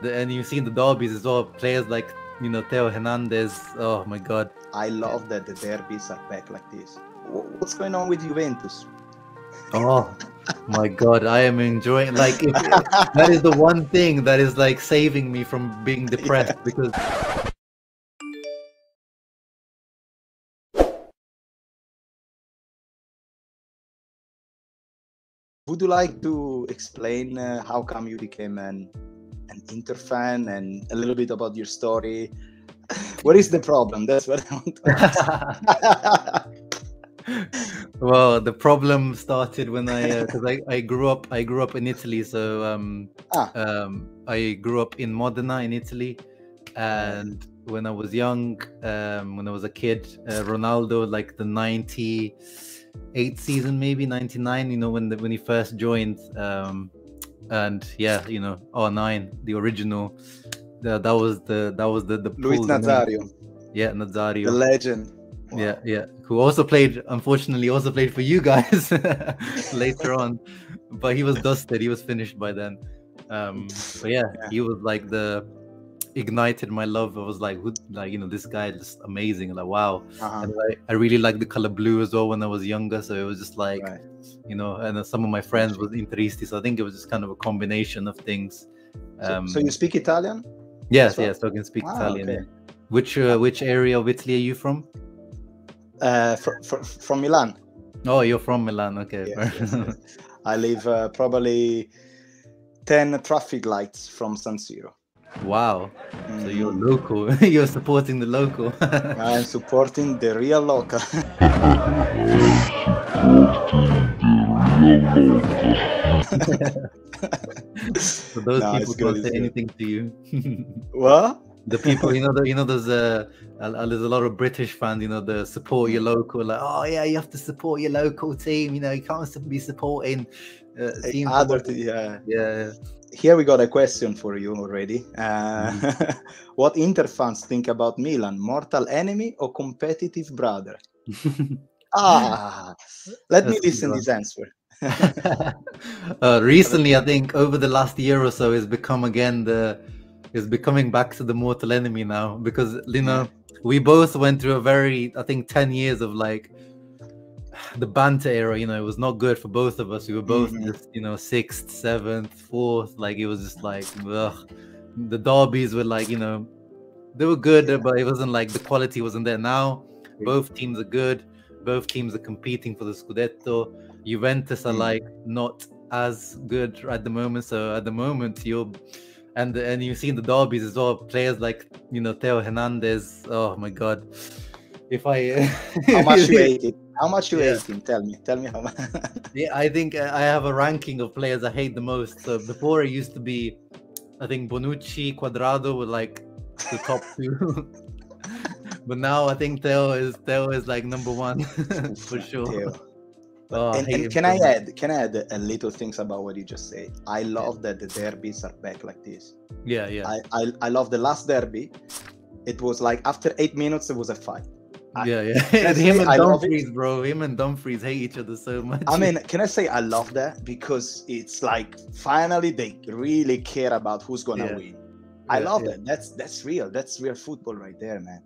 And you've seen the derbies as well. Players like, you know, Theo Hernandez. Oh my God. I love that the derbies are back like this. What's going on with Juventus? Oh my God, I am enjoying. Like, that is the one thing that is like saving me from being depressed because. Would you like to explain how come you became an Inter fan and a little bit about your story? What is the problem? That's what I want to ask. Well, the problem started when because I grew up in Italy, so I grew up in Modena in Italy, and when I was young, when I was a kid, Ronaldo, like the 98 season, maybe 99, you know, when he first joined, and yeah, you know, 09, the original, that was the Luis Nazario. Yeah, Nazario, the legend. Wow. Yeah, who unfortunately also played for you guys later on, but he was dusted. He was finished by then. But yeah, he was like the ignited my love. I was like, you know, this guy is just amazing. Like, wow. And I really liked the color blue as well when I was younger. So it was just like, you know, and some of my friends was Interisti. So I think it was just kind of a combination of things. So you speak Italian? Yes, so I can speak Italian. Okay. Yeah. Which area of Italy are you from? From Milan. Oh, you're from Milan. Okay. Yes. I live probably 10 traffic lights from San Siro. Wow. So you're local. You're supporting the local. I'm supporting the real local. So those people can't say anything to you. What? The people, you know, there's a lot of British fans, you know, the support your local, like, oh yeah, you have to support your local team, you know, you can't be supporting teams. Yeah. Here we got a question for you already. What Inter fans think about Milan? Mortal enemy or competitive brother? Let me listen to this answer. Recently, I think over the last year or so, it's become again is becoming back to the mortal enemy now, because, you know, we both went through a very, I think, 10 years of like the banter era. You know, it was not good for both of us. We were both just, you know, 6th, 7th, 4th. Like, it was just like, ugh. The derbies were like, you know, they were good, but it wasn't like the quality wasn't there. Now both teams are good. Both teams are competing for the Scudetto. Juventus are like not as good at the moment. So at the moment and you've seen the derbies as well. Players like, you know, Theo Hernandez. Oh my God! If I how much you hate it? How much you hate him? Tell me how much. Yeah, I think I have a ranking of players I hate the most. So before it used to be, I think Bonucci, Quadrado were like the top 2. But now I think Theo is like number 1 for sure. Theo. And can I add a little things about what you just said? I love that the derbies are back like this. Yeah. I love the last derby. It was like after 8 minutes, it was a fight. Him and Dumfries, bro. Him and Dumfries hate each other so much. I mean, can I say I love that? Because it's like finally they really care about who's gonna win. I love that. That's real. That's real football right there, man.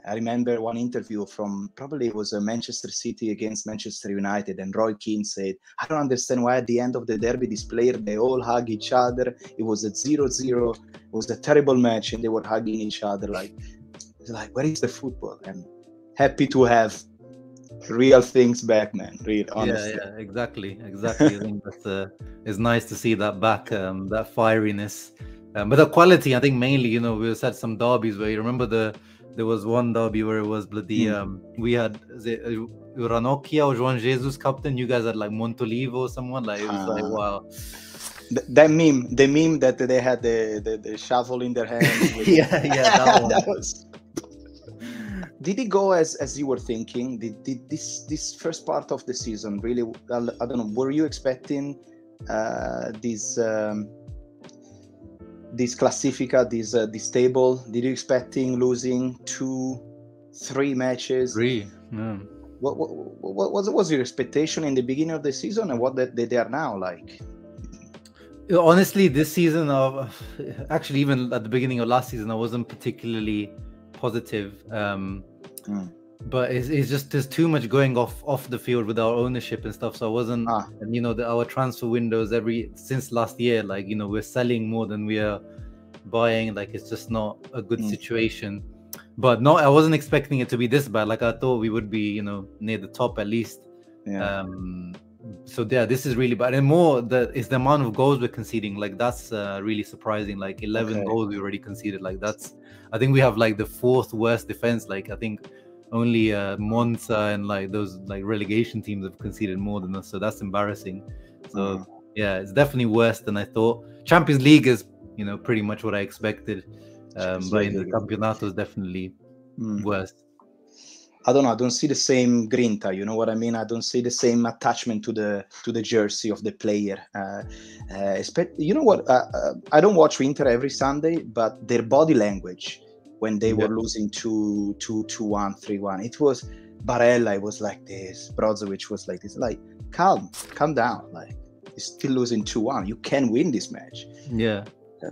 I remember one interview from probably it was a Manchester City against Manchester United, and Roy Keane said, I don't understand why at the end of the derby these players, they all hug each other. It was a 0-0. It was a terrible match and they were hugging each other. Like, it's like, where is the football? And happy to have real things back, man. Real, honestly. Yeah, exactly. I think it's nice to see that back, that fieriness. But the quality, I think mainly, you know, we had some derbies where you remember there was one derby where it was bloody. We had Ranocchia or Juan Jesus captain. You guys had like Montolivo or someone. Like, it was like, wow. The meme that they had the shovel in their hand. That one. That was. Did it go as you were thinking? Did this first part of the season really? I don't know. Were you expecting this Classifica, this table? Did you expecting losing 2-3 matches? 3. No. What was your expectation in the beginning of the season, and what they are now like? Honestly, this season of actually even at the beginning of last season, I wasn't particularly positive. But it's just there's too much going off the field with our ownership and stuff. So I wasn't, and you know, our transfer windows since last year, like, you know, we're selling more than we are buying. Like, it's just not a good situation. But no, I wasn't expecting it to be this bad. Like, I thought we would be, you know, near the top at least. So yeah, this is really bad. And more is the amount of goals we're conceding. Like, that's really surprising. Like 11 goals we already conceded. Like, I think we have like the fourth worst defense. Like, I think only Monza and like those like relegation teams have conceded more than us. So that's embarrassing. So yeah, it's definitely worse than I thought. Champions League is, you know, pretty much what I expected. But in the Campionato is definitely worse. I don't know. I don't see the same grinta. You know what I mean? I don't see the same attachment to the jersey of the player. You know what? I don't watch Inter every Sunday, but their body language when they were losing 2-1, 3-1, it was Barella. It was like this. Brozovic was like this. Like, calm down. Like, you're still losing 2-1. You can win this match. Yeah.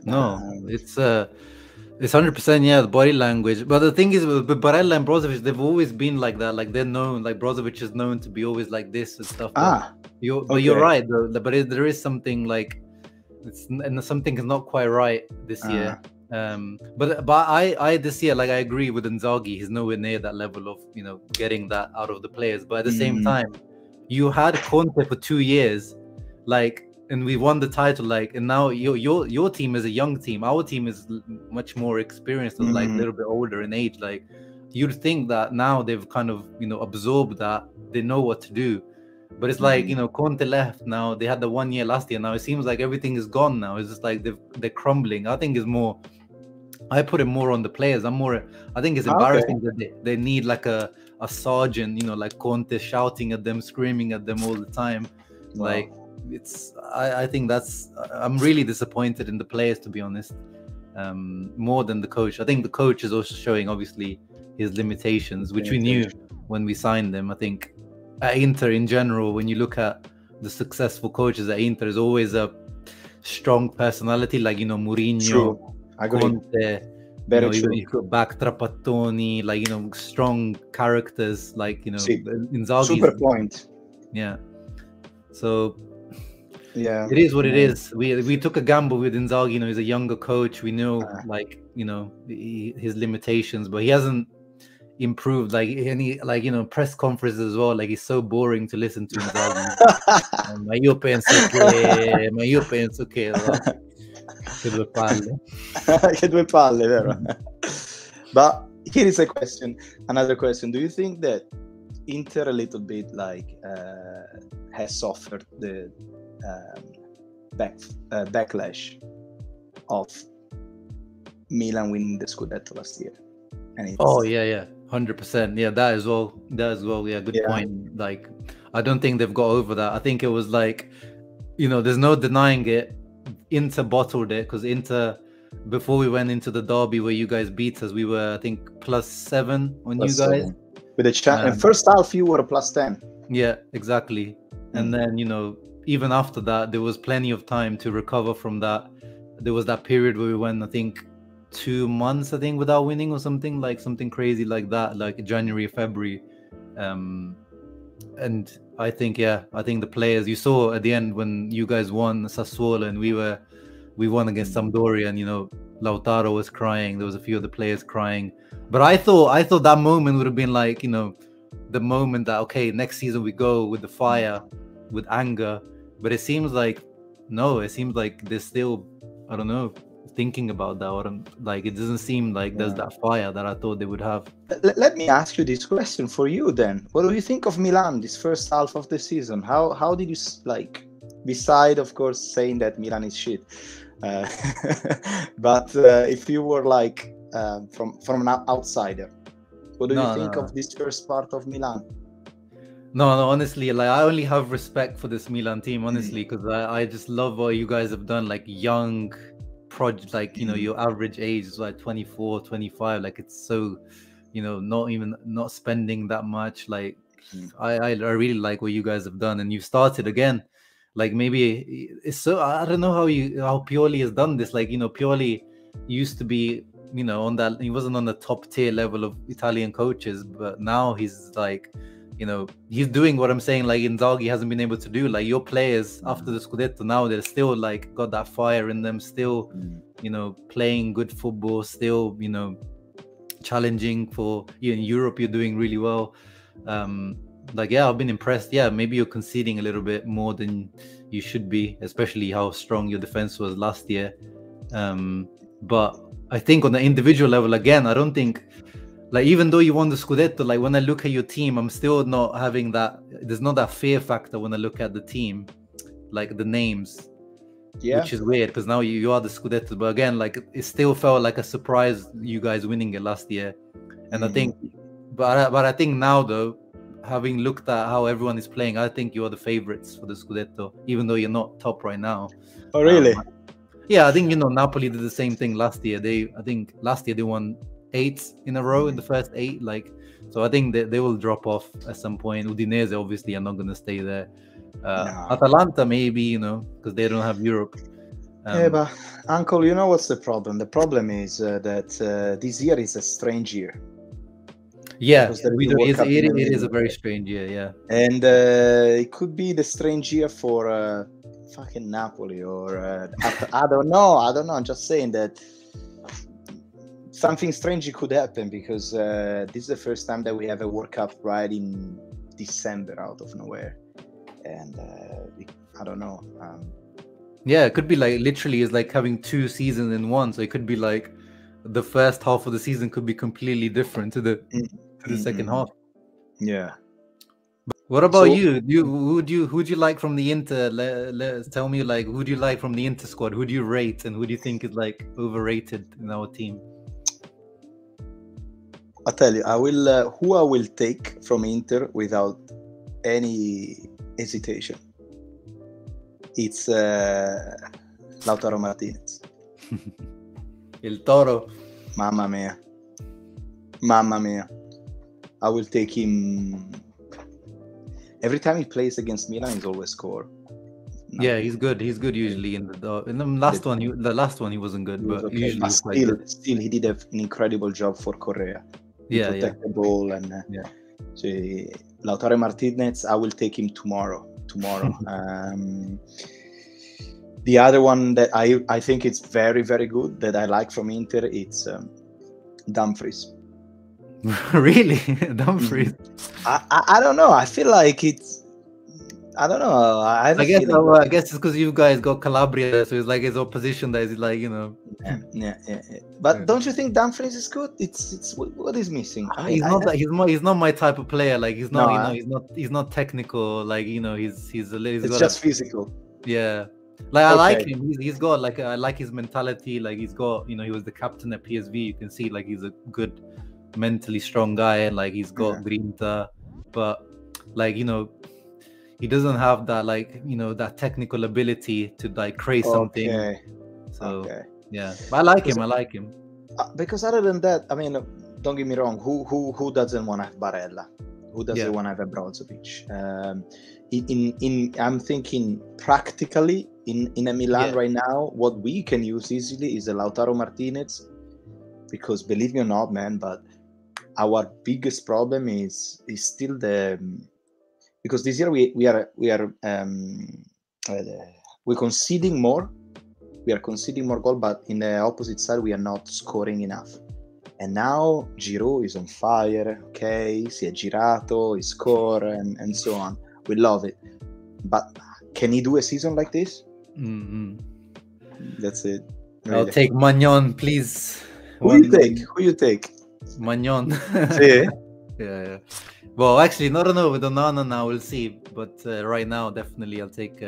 No, it's 100%, yeah, the body language. But the thing is, with Barella and Brozovic, they've always been like that. Like, they're known, like Brozovic is known to be always like this and stuff. But you're right, though. But there is something like, something is not quite right this year. But I this year, like, I agree with Inzaghi. He's nowhere near that level of, you know, getting that out of the players. But at the same time, you had Conte for 2 years, like, and we won the title, like, and now your team is a young team. Our team is much more experienced and like a little bit older in age. Like, you'd think that now they've kind of, you know, absorbed that, they know what to do. But it's like, you know, Conte left now. They had the 1 year last year. Now it seems like everything is gone now. It's just like they're crumbling. I think it's more, I put it more on the players. I think it's embarrassing that they need like a sergeant, you know, like Conte shouting at them, screaming at them all the time. Like, I think I'm really disappointed in the players, to be honest, more than the coach. I think the coach is also showing, obviously, his limitations, which we knew when we signed them. I think at Inter in general, when you look at the successful coaches at Inter, there's always a strong personality, like, you know, Mourinho, Conte, you go back Trapattoni, like, you know, strong characters, like, you know, Inzaghi. Super point. Yeah. So yeah, it is what it is. We took a gamble with Inzaghi. You know, he's a younger coach. We know, like, you know, his limitations, but he hasn't improved. Like, any, like, you know, press conferences as well. Like, he's so boring to listen to. Inzaghi. Ma io penso che che due palle. Che due palle, vero? But here is another question. Do you think that Inter a little bit like has suffered the backlash of Milan winning the Scudetto last year? And 100%. Yeah, that as well. Yeah, good point. Like, I don't think they've got over that. I think it was like, you know, there's no denying it. Inter bottled it, because Inter, before we went into the derby where you guys beat us, we were, I think, +7 on you guys. 7. With the first half, you were +10. Yeah, exactly. And then, you know, even after that, there was plenty of time to recover from that. There was that period where we went, I think, 2 months, I think, without winning, or something crazy like that, like January, February. And I think the players, you saw at the end when you guys won Sassuolo and we won against Sampdoria, and, you know, Lautaro was crying. There was a few of the players crying. But I thought that moment would have been like, you know, the moment that, okay, next season we go with the fire, with anger. But it seems like they're still, I don't know, thinking about that, or like, it doesn't seem like there's that fire that I thought they would have. Let me ask you this question for you then. What do you think of Milan this first half of the season? How did you, like, beside, of course, saying that Milan is shit, but if you were like from an outsider, what do you think of this first part of Milan? No, honestly, like, I only have respect for this Milan team, honestly, because I just love what you guys have done. Like, young project, like, you know, your average age is like 24, 25. Like, it's so, you know, not spending that much. Like, I really like what you guys have done, and you started again like maybe it's so, I don't know how Pioli has done this. Like, Pioli used to be, on that, he wasn't on the top tier level of Italian coaches, but now he's like, he's doing what I'm saying, like Inzaghi hasn't been able to do. Like, your players after the Scudetto now, they're still like got that fire in them, still, playing good football, still, challenging for, in Europe, you're doing really well. Like, yeah, I've been impressed. Yeah, maybe you're conceding a little bit more than you should be, especially how strong your defense was last year. But I think on the individual level, again, I don't think, like, even though you won the Scudetto, like, when I look at your team, I'm still not having that, there's not that fear factor when I look at the team, like the names, which is weird because now you are the Scudetto. But again, like, it still felt like a surprise, you guys winning it last year. And I think, but I think now, though, having looked at how everyone is playing, I think you are the favorites for the Scudetto, even though you're not top right now. Oh, really? Yeah, I think, Napoli did the same thing last year. I think last year they won 8 in a row in the first 8. Like, so I think they will drop off at some point. Udinese obviously are not going to stay there. No. Atalanta maybe, because they don't have Europe. Yeah, but Uncle, you know what's the problem? The problem is that this year is a strange year. Yeah, it is a very strange year, yeah. And it could be the strange year for fucking Napoli or I don't know. I'm just saying that something strange could happen because this is the first time that we have a World Cup right in December out of nowhere. And I don't know. Yeah, it could be like literally is like having 2 seasons in one. So it could be like the first half of the season could be completely different to the second half. Yeah. But what about you? Who'd you like from the Inter? Tell me, like, who do you like from the Inter squad? Who do you rate and who do you think is like overrated in our team? I'll tell you, who I will take from Inter without any hesitation. It's Lautaro Martinez. El Toro. Mamma mia. I will take him. Every time he plays against Milan, he's always score. Yeah, he's good. He's good usually in the last one. The last one he wasn't good, but okay. Usually but still he did an incredible job for Correa. He protect the ball and so Lautaro Martinez. I will take him tomorrow. The other one that I think it's very, very good that I like from Inter, it's Dumfries. Really? Dumfries? I don't know. I feel like it's... I don't know. I guess it's because you guys got Calabria, so it's like his opposition that is like, Yeah. But don't you think Dumfries is good? It's what is missing? He's not my type of player. Like he's not, he's not technical. Like he's just physical. Yeah. Like I like him. He's got like I like his mentality. Like he's got he was the captain at PSV. You can see like he's a good, mentally strong guy. Like he's got grinta, but like he doesn't have that that technical ability to like create something. So yeah, but I like him. Because other than that, I mean, don't get me wrong. Who doesn't want to have Barella? Who doesn't want to have a Brozovic? I'm thinking practically in a Milan right now, what we can use easily is a Lautaro Martinez, because believe me or not, man, but our biggest problem is still because this year we're conceding more. We are conceding more goal, but in the opposite side we are not scoring enough. And now Giroud is on fire. Okay, si è girato, he score and so on. We love it, but can he do a season like this? That's it. Really. I'll take Magnon, please. Who you take? Magnon. See? Yeah. Well, actually, no. With Onana now, we'll see. But right now, definitely, I'll take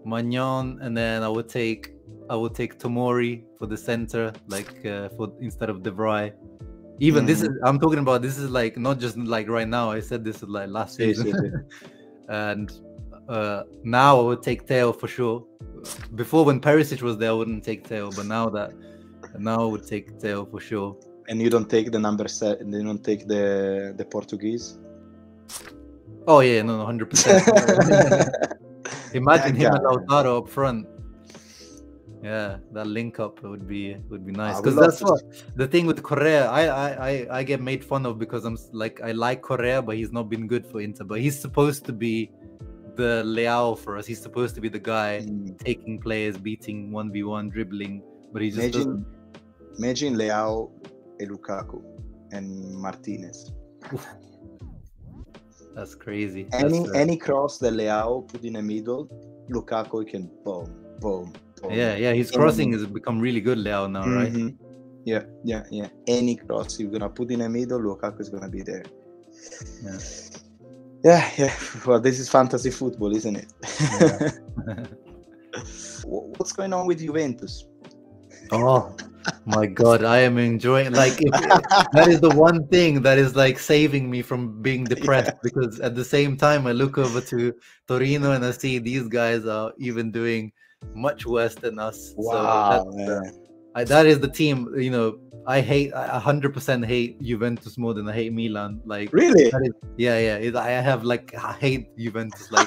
Magnon, and then I would take Tomori for the center, like for instead of De Vrij. Even this is I'm talking about. This is like not just like right now. I said this is like last season, and now I would take Theo for sure. Before, when Perisic was there, I wouldn't take Theo, but now I would take Theo for sure. And you don't take the number set, and you don't take the Portuguese. Oh yeah, no, 100%. Imagine That him and guy. Lautaro up front. Yeah, that link up would be nice, I would because love that's to. what the thing with Correa. I get made fun of because I like Correa, but he's not been good for Inter. But he's supposed to be the Leao for us. He's supposed to be the guy taking players, beating 1v1, dribbling, but he just doesn't. Imagine Leao and Lukaku and Martinez. That's crazy. Any cross that Leao put in the middle, Lukaku can boom. Yeah. His crossing has become really good, Leao, now, right? Yeah. Any cross you're gonna put in the middle, Lukaku is gonna be there. Yeah. Well, this is fantasy football, isn't it? Yeah. What's going on with Juventus? Oh my God, I am enjoying. Like, that is the one thing that is like saving me from being depressed. Because at the same time, I look over to Torino and I see these guys are even doing much worse than us. Wow, so that is the team. You know, I 100% hate Juventus more than I hate Milan. Like, really? I hate Juventus. Like,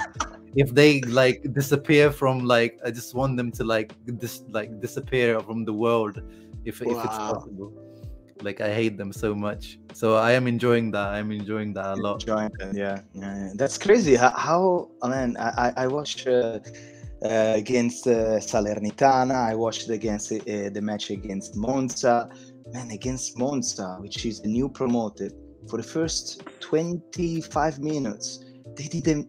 if they like disappear from, like, I just want them to disappear from the world if it's possible. Like, I hate them so much. So I am enjoying that. I'm enjoying that a lot. Yeah. That's crazy. How man, I watched against Salernitana. I watched against the match against Monza. Man, against Monza, which is the new promoted, for the first 25 minutes, they didn't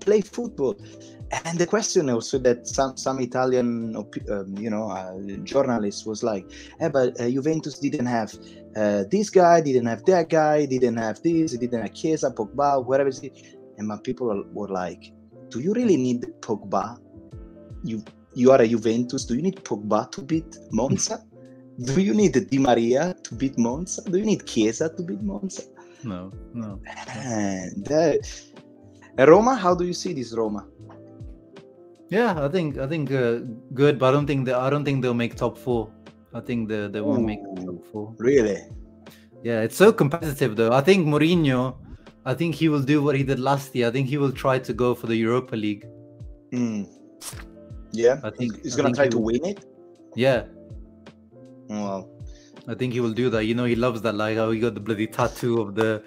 play football. And the question also that some Italian journalist was like, but Juventus didn't have this guy, didn't have that guy, didn't have this, didn't have Chiesa, Pogba, whatever it is. And my people were like, do you really need Pogba? You are a Juventus. Do you need Pogba to beat Monza? Do you need Di Maria to beat Monza? Do you need Chiesa to beat Monza? No. And Roma, how do you see this Roma? Yeah, I think good, but I don't think they'll make top 4. I think they won't make top 4. Really? Yeah, it's so competitive though. I think Mourinho, I think he will do what he did last year. I think he will try to go for the Europa League. Yeah, I think he's gonna try to win it. Yeah. Wow. I think he will do that. You know, he loves that, like how he got the bloody tattoo of the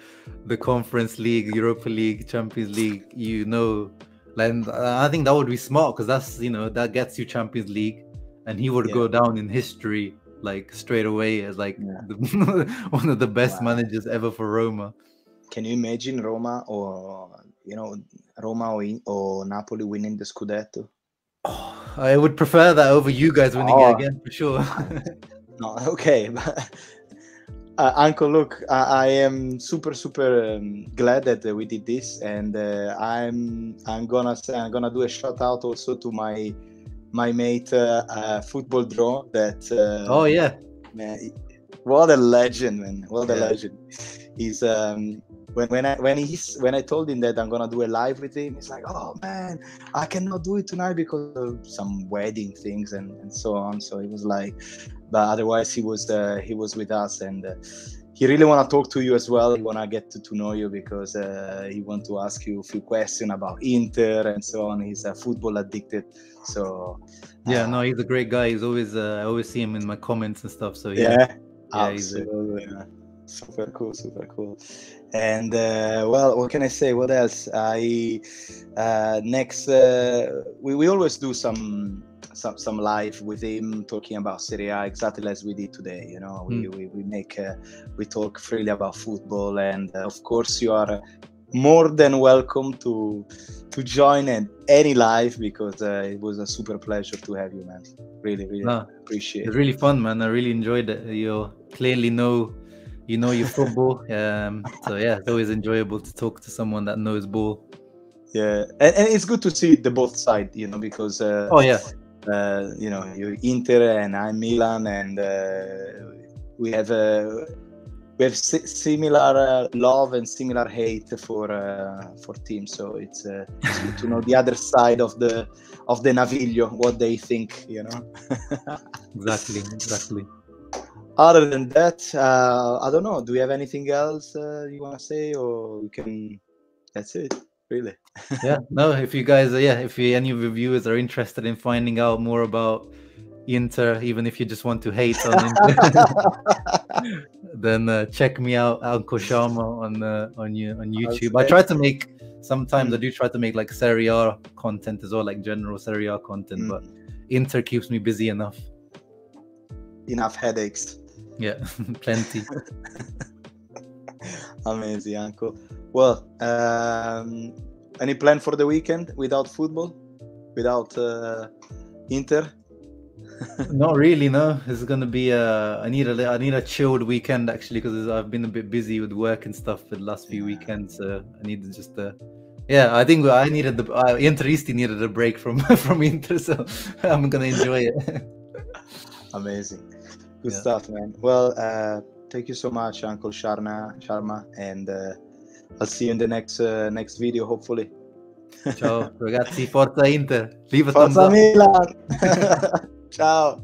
Conference League, Europa League, Champions League. You know, and I think that would be smart because that's, you know, that gets you Champions League, and he would go down in history like straight away as like one of the best managers ever for Roma. Can you imagine Roma or Napoli winning the Scudetto? Oh, I would prefer that over you guys winning it again for sure. No, okay, but Uncle, look, I am super glad that we did this, and I'm gonna do a shout out also to my mate Football Draw. That man, what a legend, man! What a legend! He's when I told him that I'm gonna do a live with him, he's like, oh man, I cannot do it tonight because of some wedding things and so on. So he was like, but otherwise he was with us, and he really want to talk to you as well. He want to get to know you because he want to ask you a few questions about Inter and so on. He's football addicted, so no, he's a great guy. He's always I always see him in my comments and stuff. So absolutely. Super cool. And well, what can I say? What else? Next we always do some live with him talking about Serie A, exactly as we did today. You know, we talk freely about football, and of course you are more than welcome to join any live, because it was a super pleasure to have you, man. Really appreciate it. It's really fun, man. I really enjoyed it. You clearly know your football, so yeah, it's always enjoyable to talk to someone that knows ball. Yeah, and it's good to see the both side, you know, because you know, you're Inter and I'm Milan, and we have similar love and similar hate for teams. So it's good to know the other side of the Naviglio, what they think, you know. Exactly. Other than that, I don't know. Do we have anything else you want to say, or we can? That's it. really. Yeah, no, if you guys if any of your viewers are interested in finding out more about Inter, even if you just want to hate on Inter, then check me out, Uncle Sharma, on YouTube. I try to make, sometimes I do try to make like Serie A content as well, like general Serie A content, but Inter keeps me busy enough. Enough headaches. Yeah, plenty. Amazing, Uncle. Well, any plan for the weekend without football, without Inter? Not really, no. It's gonna be I need a chilled weekend actually, because I've been a bit busy with work and stuff for the last few weekends. I need to just I think I needed Interisti needed a break from Inter, so I'm gonna enjoy it. Amazing, good stuff, man. Well, thank you so much, Uncle Sharma, and I'll see you in the next video, hopefully. Ciao ragazzi, forza Inter, leave a Forza thumbs up. Milan. Ciao.